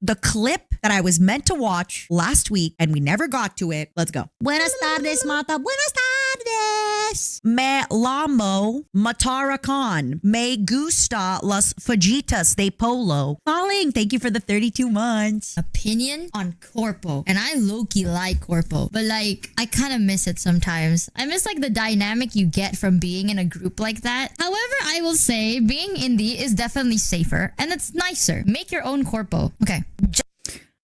the clip that I was meant to watch last week and we never got to it. Let's go. Buenas tardes, Mata. Buenas tardes. Me lamo Matara con. Me gusta las fajitas de polo. Falling, thank you for the 32 months. Opinion on Corpo. And I low-key like Corpo. But like, I kind of miss it sometimes. I miss like the dynamic you get from being in a group like that. However, I will say being indie is definitely safer and it's nicer. Make your own Corpo. Okay.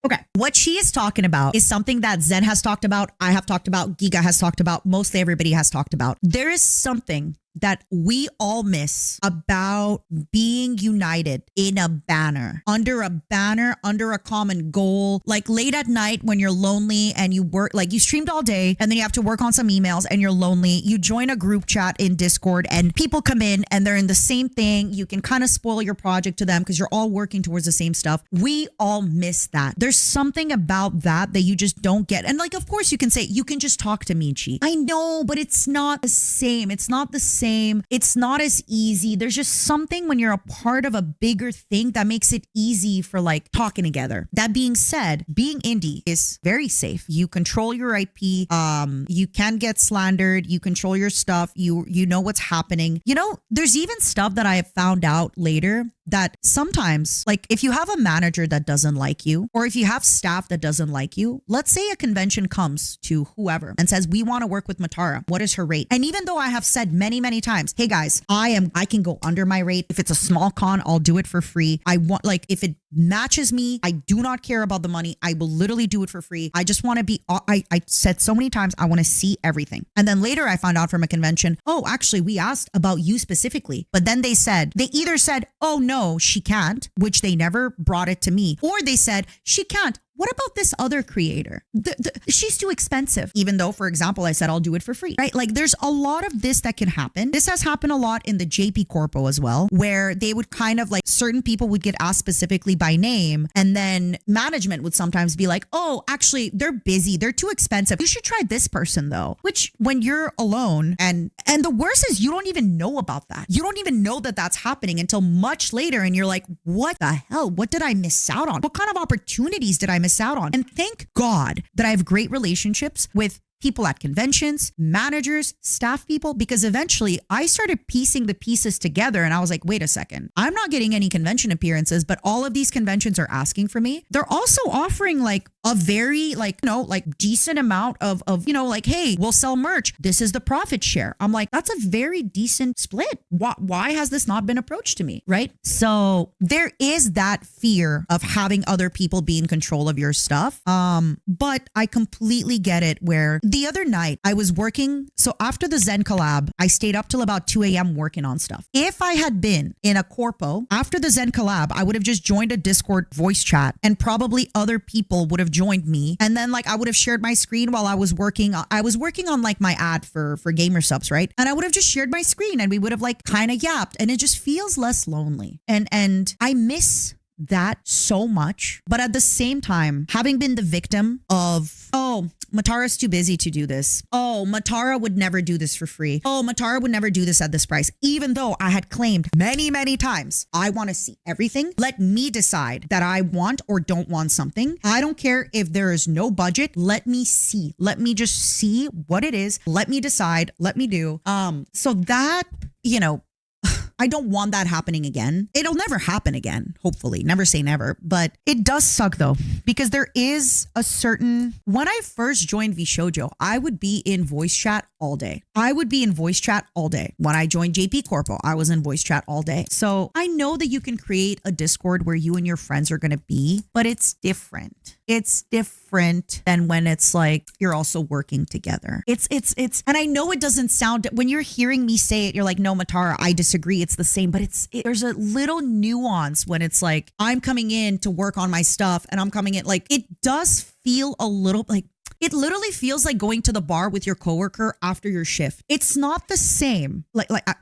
Okay. What she is talking about is something that Zen has talked about, I have talked about, Giga has talked about, mostly everybody has talked about. There is something that we all miss about being united in a banner, under a common goal. Like late at night when you're lonely and you work, like you streamed all day and then you have to work on some emails and you're lonely. You join a group chat in Discord and people come in and they're in the same thing. You can kind of spoil your project to them because you're all working towards the same stuff. We all miss that. There's something about that you just don't get. And like, of course you can say, you can just talk to Michi. I know, but it's not the same. It's not the same. It's not as easy. There's just something when you're a part of a bigger thing that makes it easy for like talking together. That being said, being indie is very safe. You control your IP. You can get slandered. You control your stuff. You know what's happening. You know, there's even stuff that I have found out later that sometimes, like if you have a manager that doesn't like you, or if you have staff that doesn't like you, let's say a convention comes to whoever and says, we want to work with Matara. What is her rate? And even though I have said many times, hey guys, I can go under my rate. If it's a small con, I'll do it for free. I want, like, if it matches me, I do not care about the money. I will literally do it for free. I just want to be, I said so many times, I want to see everything. And then later I found out from a convention, oh, actually we asked about you specifically, but then they either said, oh no, she can't, which they never brought it to me, or they said, she can't. What about this other creator? She's too expensive. Even though, for example, I said I'll do it for free, right? Like there's a lot of this that can happen. This has happened a lot in the JP Corpo as well, where they would kind of like certain people would get asked specifically by name. And then management would sometimes be like, oh, actually they're busy. They're too expensive. You should try this person though, which when you're alone and the worst is you don't even know about that. You don't even know that that's happening until much later. And you're like, what the hell? What did I miss out on? What kind of opportunities did I miss out on? And thank God that I have great relationships with people at conventions, managers, staff people, because eventually I started piecing the pieces together and I was like, wait a second, I'm not getting any convention appearances, but all of these conventions are asking for me. They're also offering like a very like, you know, like decent amount of, you know, like, hey, we'll sell merch. This is the profit share. I'm like, that's a very decent split. Why has this not been approached to me? Right? So there is that fear of having other people be in control of your stuff. But I completely get it where the other night I was working. So after the Zen collab, I stayed up till about 2 a.m. working on stuff. If I had been in a Corpo after the Zen collab, I would have just joined a Discord voice chat and probably other people would have joined me. And then like I would have shared my screen while I was working. I was working on like my ad for gamer subs, right? And I would have just shared my screen and we would have like kind of yapped and it just feels less lonely. And I miss that so much. But at the same time, having been the victim of, oh, Matara's too busy to do this. Oh, Matara would never do this for free. Oh, Matara would never do this at this price. Even though I had claimed many times, I want to see everything. Let me decide that I want or don't want something. I don't care if there is no budget. Let me see. Let me just see what it is. Let me decide. Let me do. So that, you know, I don't want that happening again. It'll never happen again, hopefully. Never say never. But it does suck though, because there is a certain... When I first joined VShojo, I would be in voice chat all day. When I joined JP Corpo, I was in voice chat all day. So I know that you can create a Discord where you and your friends are going to be, but it's different. It's different than when it's like you're also working together. It's and I know it doesn't sound, when you're hearing me say it, you're like, no, Matara, I disagree. It's the same, but there's a little nuance when it's like I'm coming in to work on my stuff and I'm coming in, like it does feel a little like It literally feels like going to the bar with your coworker after your shift. It's not the same.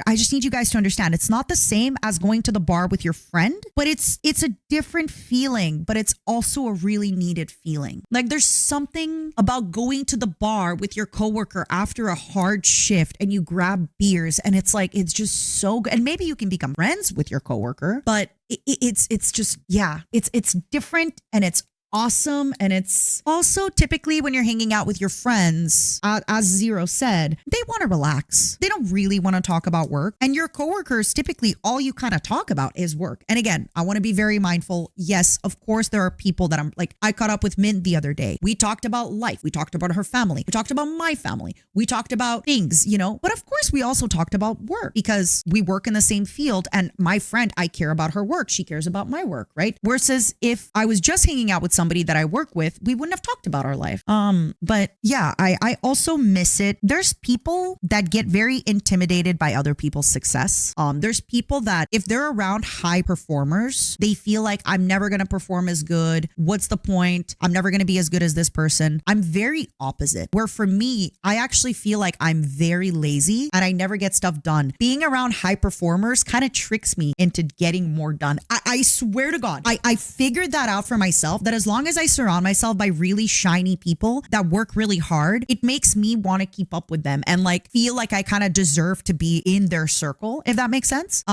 I just need you guys to understand. It's not the same as going to the bar with your friend, but it's a different feeling, but it's also a really needed feeling. Like there's something about going to the bar with your coworker after a hard shift and you grab beers and it's like, it's just so good. And maybe you can become friends with your coworker, but it's just, yeah, it's different and it's awesome. And it's also typically when you're hanging out with your friends, as Zero said, they want to relax. They don't really want to talk about work. And your coworkers, typically all you kind of talk about is work. And again, I want to be very mindful. Yes, of course, there are people that I'm like, I caught up with Mint the other day. We talked about life. We talked about her family. We talked about my family. We talked about things, but of course we also talked about work because we work in the same field. And my friend, I care about her work. She cares about my work, right? Versus if I was just hanging out with somebody that I work with, we wouldn't have talked about our life. But yeah, I also miss it. There's people that get very intimidated by other people's success. There's people that if they're around high performers, they feel like I'm never going to perform as good. What's the point? I'm never going to be as good as this person. I'm very opposite, where for me, I actually feel like I'm very lazy and I never get stuff done. Being around high performers kind of tricks me into getting more done. I swear to God, I figured that out for myself, that as long as I surround myself by really shiny people that work really hard, it makes me want to keep up with them and like feel like I kind of deserve to be in their circle, if that makes sense.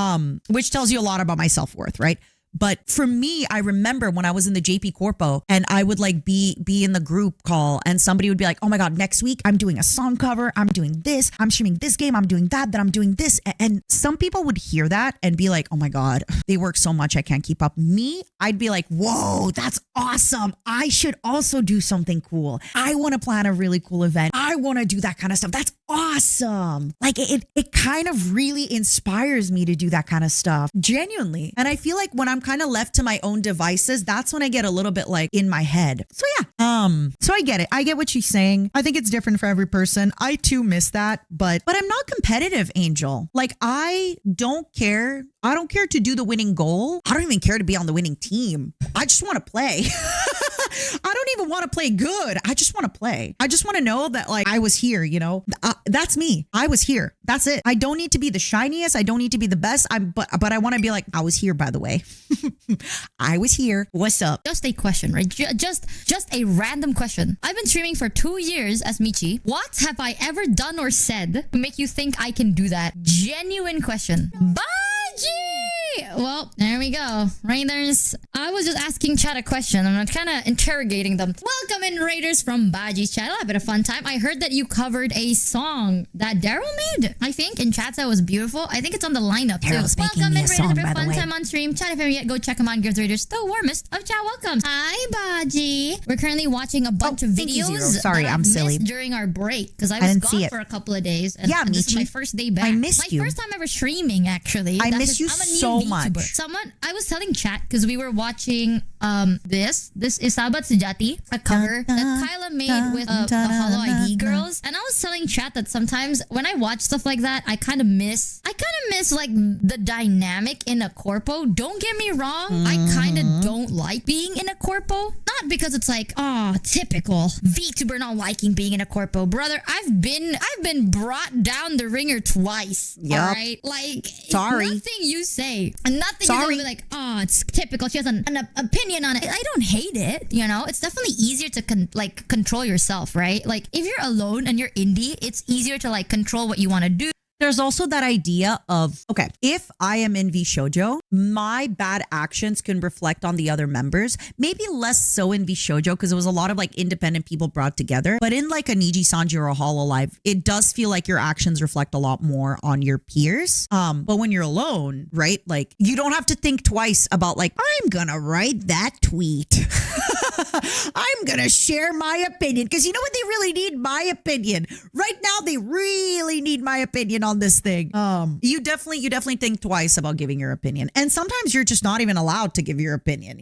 Which tells you a lot about my self-worth, right? But for me, I remember when I was in the JP Corpo and I would like be in the group call and somebody would be like, oh my God, next week I'm doing a song cover. I'm doing this. I'm streaming this game. I'm doing that. Then I'm doing this. And some people would hear that and be like, oh my God, they work so much. I can't keep up. Me, I'd be like, whoa, that's awesome. I should also do something cool. I want to plan a really cool event. I want to do that kind of stuff. That's awesome. Like it kind of really inspires me to do that kind of stuff genuinely. And I feel like when I'm kind of left to my own devices, that's when I get a little bit like in my head. So yeah, so I get it. I get what she's saying. I think it's different for every person. I too miss that, but I'm not competitive, Angel. Like I don't care. I don't care to do the winning goal. I don't even care to be on the winning team. I just want to play. I don't even want to play good. I just want to play. I just want to know that like I was here, that's me. I was here. That's it. I don't need to be the shiniest. I don't need to be the best. But I want to be like, I was here, by the way. I was here. What's up? Just a question, right? Just a random question. I've been streaming for 2 years as Michi. What have I ever done or said to make you think I can do that? Genuine question. Baji! Well, there we go. Raiders. I was just asking chat a question. I'm not kind of interrogating them. Welcome in, Raiders, from Baji's channel. I had a fun time. I heard that you covered a song that Daryl made, I think, in chat. That was beautiful. I think it's on the lineup too. Daryl's making Welcome me in, a Raiders. song, Have by a the fun way. time on stream. Chat if you haven't yet, go check them out. Give the Raiders the warmest of chat welcomes. Hi, Baji. We're currently watching a bunch of thank you, videos. Zero. Sorry, that I'm I've silly. missed during our break because I was didn't see gone it. for a couple of days. And, Yeah, and this is Michi. my first day back. I missed you. My first time ever streaming, actually. I That miss is- you I'm a new so VTuber. much. I was telling chat because we were watching this is Sabat Sejati, a cover that Kyla made with the Hollow ID girls. And I was telling chat that sometimes when I watch stuff like that, I kind of miss like the dynamic in a corpo. Don't get me wrong, I kind of don't like being in a corpo. Not because it's like, oh, typical VTuber not liking being in a corpo. Brother, I've been brought down the ringer twice. Yup. All right? Like, Sorry. nothing you say and nothing Sorry. you're gonna be like, oh, it's typical. She has an opinion on it. I don't hate it. It's definitely easier to control yourself, right? Like if you're alone and you're indie, it's easier to like control what you want to do. There's also that idea of, okay, if I am in V Shoujo, my bad actions can reflect on the other members. Maybe less so in V Shoujo because it was a lot of like independent people brought together. But in like a Niji Sanji or a Hololive, it does feel like your actions reflect a lot more on your peers. But when you're alone, right? Like you don't have to think twice about like, I'm gonna write that tweet. I'm gonna share my opinion because you know what they really need? My opinion. Right now, they really need my opinion on this thing. You definitely think twice about giving your opinion, and sometimes you're just not even allowed to give your opinion.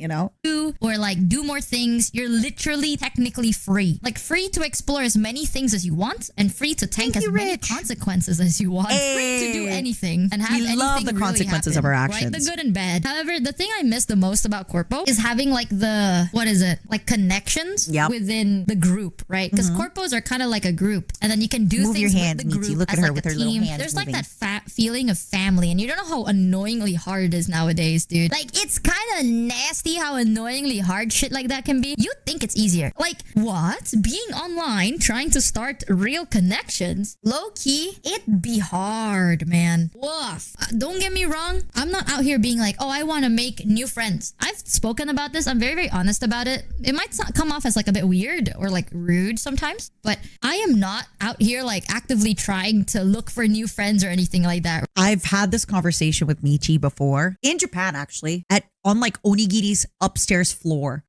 Or like do more things. You're literally technically free. Like free to explore as many things as you want and free to tank Thank as you, many Rich. consequences as you want. Free to do Hey. anything and have We anything love the really consequences of happen, our right? actions. The good and bad. However, the thing I miss the most about Corpo is having like the, what is it? Like connections connections Yep. within the group, right? Because corpos are kind of like a group, and then you can do Move things your hands, with the Michi. group Look at as her like with a her little team. hands There's like moving. that feeling of family, and you don't know how annoyingly hard it is nowadays, dude. Like, it's kind of nasty how annoyingly hard shit like that can be. You think it's easier. Like, what? Being online, trying to start real connections, low key, it be hard, man. Woof. Don't get me wrong. I'm not out here being like, oh, I want to make new friends. I've spoken about this. I'm very, very honest about it. It might come off as like a bit weird or like rude sometimes, but I am not out here like actively trying to look for new friends or anything like that. I've had this conversation with Michi before in Japan, actually, on like Onigiri's upstairs floor,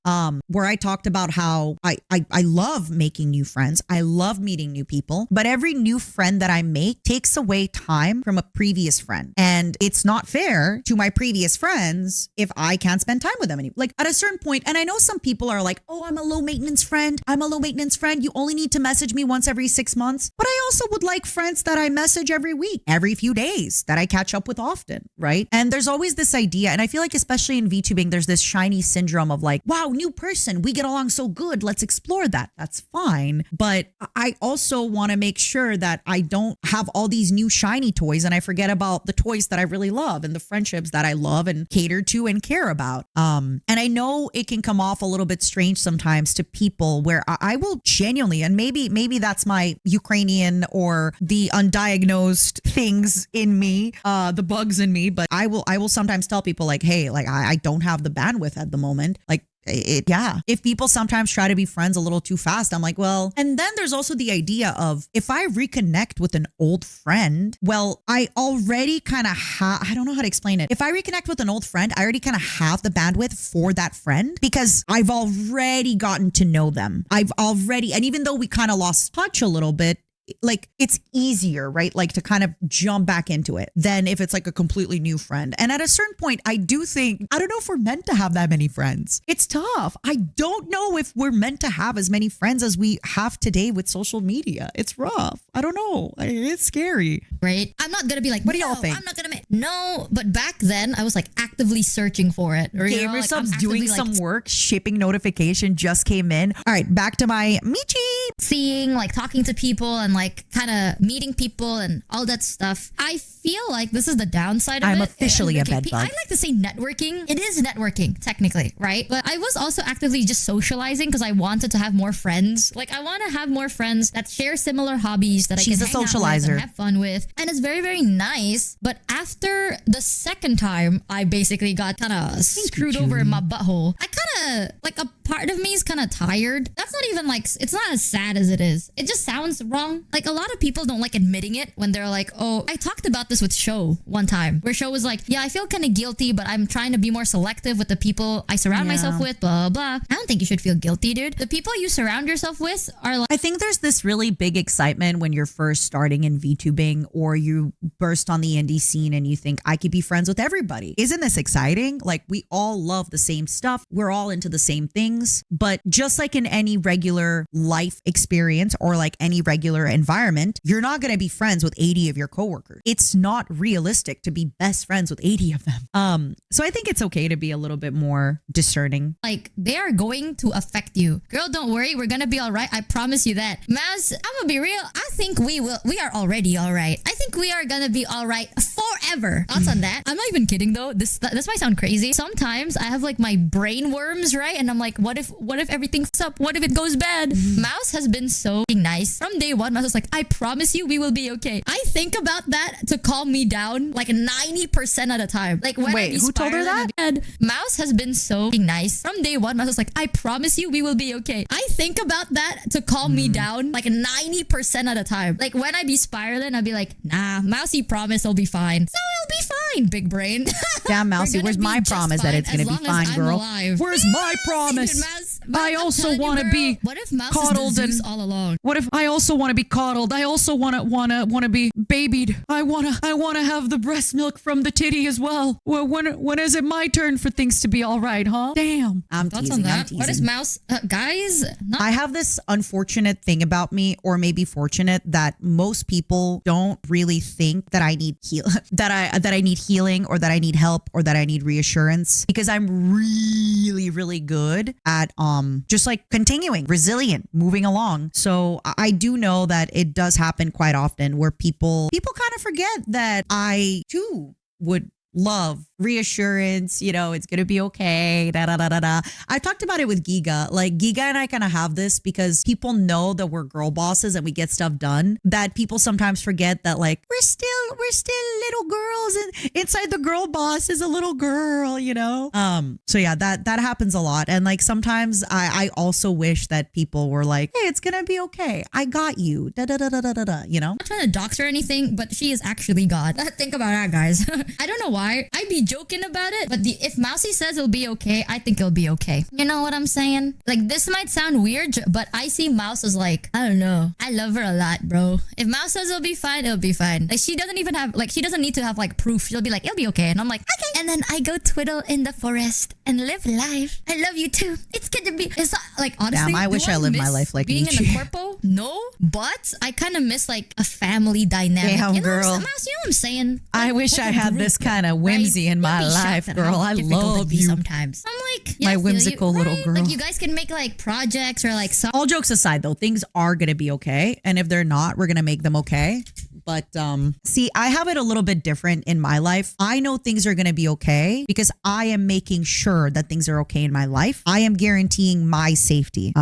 where I talked about how I love making new friends. I love meeting new people, but every new friend that I make takes away time from a previous friend. And it's not fair to my previous friends if I can't spend time with them anymore. Like, at a certain point, and I know some people are like, oh, I'm a low maintenance friend. I'm a low maintenance friend. You only need to message me once every 6 months. But I also would like friends that I message every week, every few days, that I catch up with often, right? And there's always this idea, and I feel like especially in VTubing, there's this shiny syndrome of like, wow, new person, we get along so good, let's explore that. That's fine. But I also want to make sure that I don't have all these new shiny toys and I forget about the toys that I really love and the friendships that I love and cater to and care about. And I know it can come off a little bit strange sometimes to people where I will genuinely, and maybe that's my Ukrainian or the undiagnosed things in me, the bugs in me, but I will sometimes tell people like, hey, like I don't have the bandwidth at the moment. Like, yeah. If people sometimes try to be friends a little too fast, I'm like, well, and then there's also the idea of if I reconnect with an old friend, well, I already kind of I don't know how to explain it. If I reconnect with an old friend, I already kind of have the bandwidth for that friend because I've already gotten to know them. And even though we kind of lost touch a little bit, like it's easier, right? Like to kind of jump back into it than if it's like a completely new friend. And at a certain point, I do think, I don't know if we're meant to have that many friends. It's tough. I don't know if we're meant to have as many friends as we have today with social media. It's rough. I don't know. It's scary. Right? I'm not gonna be like, what do y'all think? I'm not gonna no, but back then I was like actively searching for it. Or, Gamer like, subs I'm doing actively, some like, work, shipping notification just came in. All right, back to my Michi. seeing, like talking to people and like kind of meeting people and all that stuff. I feel like this is the downside of it. I'm officially a bedbug. I like to say networking. It is networking technically, right? But I was also actively just socializing because I wanted to have more friends. Like I want to have more friends that share similar hobbies that She's I a can hang out with socializer. and have fun with. And it's very, very nice. But after the second time, I basically got kind of screwed over in my butthole. I kind of, like a part of me is kind of tired. That's not even like, it's not as sad as it is. It just sounds wrong. Like a lot of people don't like admitting it when they're like, oh, I talked about this with Sho one time where Sho was like, yeah, I feel kind of guilty, but I'm trying to be more selective with the people I surround myself with, blah, blah. I don't think you should feel guilty, dude. The people you surround yourself with are like, I think there's this really big excitement when you're first starting in VTubing or you burst on the indie scene and you think I could be friends with everybody. Isn't this exciting? Like we all love the same stuff. We're all into the same things. But just like in any regular life experience or like any regular environment, you're not going to be friends with 80 of your coworkers. It's not realistic to be best friends with 80 of them. So I think it's okay to be a little bit more discerning. like they are going to affect you. Girl, don't worry. We're going to be all right. I promise you that. Maz, I'm going to be real. I think we are already all right. I think we are going to be all right forever. Thoughts on that? I'm not even kidding though. This might sound crazy. Sometimes I have like my brain worms, right? And I'm like, what if everything's up? What if it goes bad? Mouse has been so nice. From day one, Mouse was like, I promise you we will be okay. I think about that to calm me down like 90% of the time. Like when Wait, who told her that? Mouse has been so nice. From day one, Mouse was like, I promise you we will be okay. I think about that to calm me down like 90% of the time. Like when I be spiraling, I'll be like, nah, Mousey promise I'll be fine. So it'll be fine, big brain. Damn, Mousy, We're where's gonna my be just promise that fine it's going to as be long as fine, I'm girl? alive. Where's my promise? Dude, Mouse, I I'm also telling you, want to girl, be what if Mouse coddled is the Zeus and all along? what if I also want to be coddled? I also want to be babied. I want to have the breast milk from the titty as well. Well, when is it my turn for things to be all right, huh? Damn. I'm Thoughts teasing. on I'm that? teasing. What is Mouse? Guys, not I have this unfortunate thing about me, or maybe fortunate, that most people don't really think that I need that I need healing, or that I need help, or that I need reassurance, because I'm really, really good at just like continuing, resilient, moving along. So I do know that it does happen quite often where people kind of forget that I too would love reassurance, it's gonna be okay, da da da da da. I talked about it with Giga. Like Giga and I kind of have this because people know that we're girl bosses and we get stuff done, that people sometimes forget that like we're still little girls, and inside the girl boss is a little girl, so yeah, that happens a lot. And like sometimes I also wish that people were like, hey, it's gonna be okay, I got you, da da da da da da da, I'm not trying to dox her or anything, but she is actually God. Think about that, guys. I don't know why I'd be joking about it, but if Mousy says it'll be okay, I think it'll be okay. You know what I'm saying? Like, this might sound weird, but I see Mouse as like, I don't know, I love her a lot, bro. If Mouse says it'll be fine, it'll be fine. Like, she doesn't need to have like proof. She'll be like, it'll be okay, and I'm like, okay. And then I go twiddle in the forest and live life. I love you too. It's good to be. It's not, like, honestly, damn, I wish I lived my life like being Michi. in a corpo. No, but I kind of miss like a family dynamic. Damn, Girl. Mouse, you know what I'm saying? Like, I wish I had this kind of whimsy in my life, girl. I love you. Sometimes I'm like, yeah, my whimsical little girl. Like, you guys can make like projects or like all jokes aside though, things are gonna be okay, and if they're not, we're gonna make them okay. But see, I have it a little bit different in my life. I know things are going to be okay because I am making sure that things are okay in my life. I am guaranteeing my safety.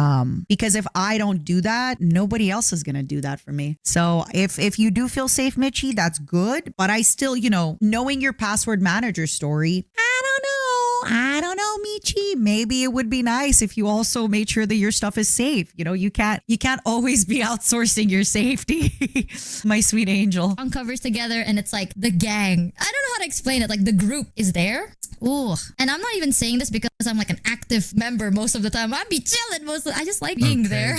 Because if I don't do that, nobody else is going to do that for me. So if you do feel safe, Michi, that's good. But I still, knowing your password manager story, I don't know, Michi. Maybe it would be nice if you also made sure that your stuff is safe. You can't always be outsourcing your safety. My sweet angel. On covers together, and it's like the gang. I don't know how to explain it. Like, the group is there. Ooh. And I'm not even saying this because I'm like an active member most of the time. I'd be chilling most of the I just like being there.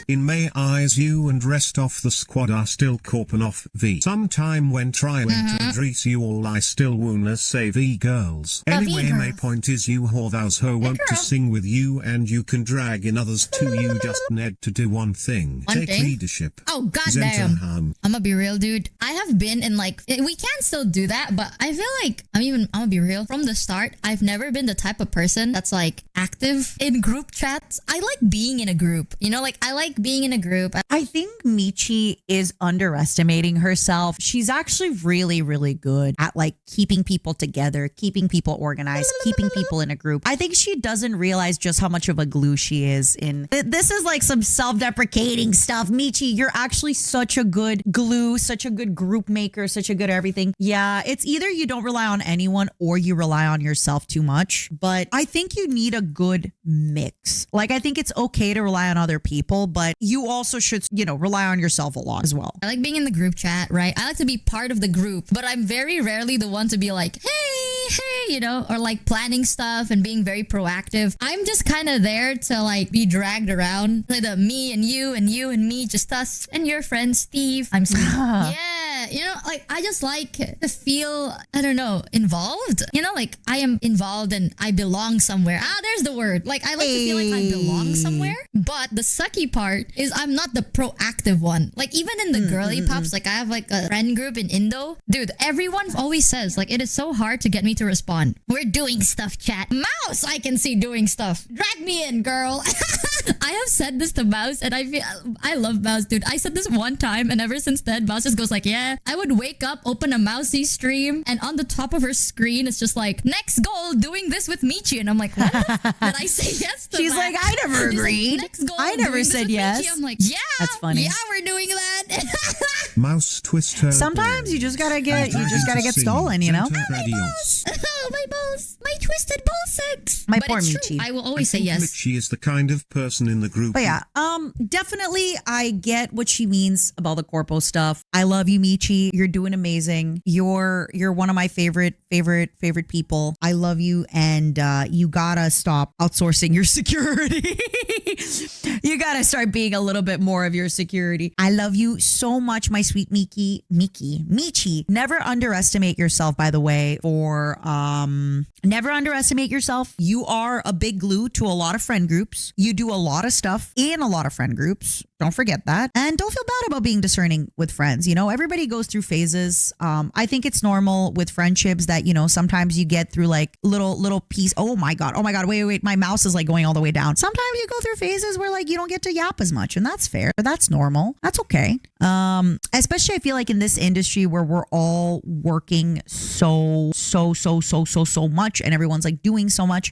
In my eyes, you and rest of the squad are still corping off the. Sometime when trying to address you all, I still wanna say the girls. Anyway, my point is you whore thous ho want to sing with you, and you can drag in others too. You just need to do one thing. Take leadership. Oh, goddamn. I'm gonna be real, dude. I have been in like, we can still do that, but I feel like, I'm gonna be real. From the start, I've never been the type of person that's like active in group chats. I like being in a group, like I like being in a group. I think Michi is underestimating herself. She's actually really, really good at like keeping people together, keeping people organized, keeping people in a group. I think she doesn't realize just how much of a glue she is in. This is like some self-deprecating stuff. Michi, you're actually such a good glue, such a good group maker, such a good everything. Yeah, it's either you don't rely on anyone or you rely on yourself too much. But I think you need a good mix. Like, I think it's okay to rely on other people, but you also should, rely on yourself a lot as well. I like being in the group chat, right? I like to be part of the group, but I'm very rarely the one to be like, hey, or like planning stuff and being very proactive. I'm just kind of there to like be dragged around. Like the me and you and you and me, just us and your friend Steve. I'm Steve. Yeah, like I just like to feel, I don't know, involved. Like I am involved and I belong somewhere. There's the word. Like I like to feel like I belong somewhere. But the sucky part is I'm not the proactive one. Like even in the girly pops, like I have like a friend group in Indo. Dude, everyone always says like it is so hard to get me to respond. We're doing stuff, chat. Mouse, I can see doing stuff. Drag me in, girl. I have said this to Mouse, and I love Mouse, dude. I said this one time, and ever since then, Mouse just goes like, yeah. I would wake up, open a Mousy stream, and on the top of her screen, it's just like, next goal, doing this with Michi. And I'm like, what? Did I say yes to She's that? like, I never agreed. Like, next goal, I never said yes. Michi. I'm like, yeah. That's funny. Yeah, we're doing that. Mouse twist her. Sometimes you just gotta get stolen, Oh, my balls. My twisted ball sacks. My but poor it's Michi. True. I will always say yes. Michi is the kind of person in the group. But yeah, definitely I get what she means about the Corpo stuff. I love you, Michi. You're doing amazing. You're one of my favorite people. I love you, and you gotta stop outsourcing your security. You gotta start being a little bit more of your security. I love you so much, my sweet Michi. Never underestimate yourself, by the way, never underestimate yourself. You are a big glue to a lot of friend groups. You do a lot of stuff in a lot of friend groups. Don't forget that. And don't feel bad about being discerning with friends. friends. Everybody goes through phases. I think it's normal with friendships that, sometimes you get through like little piece. Oh my God. Wait. My mouse is like going all the way down. Sometimes you go through phases where like you don't get to yap as much, and that's fair. That's normal. That's okay. Especially I feel like in this industry where we're all working so much and everyone's like doing so much.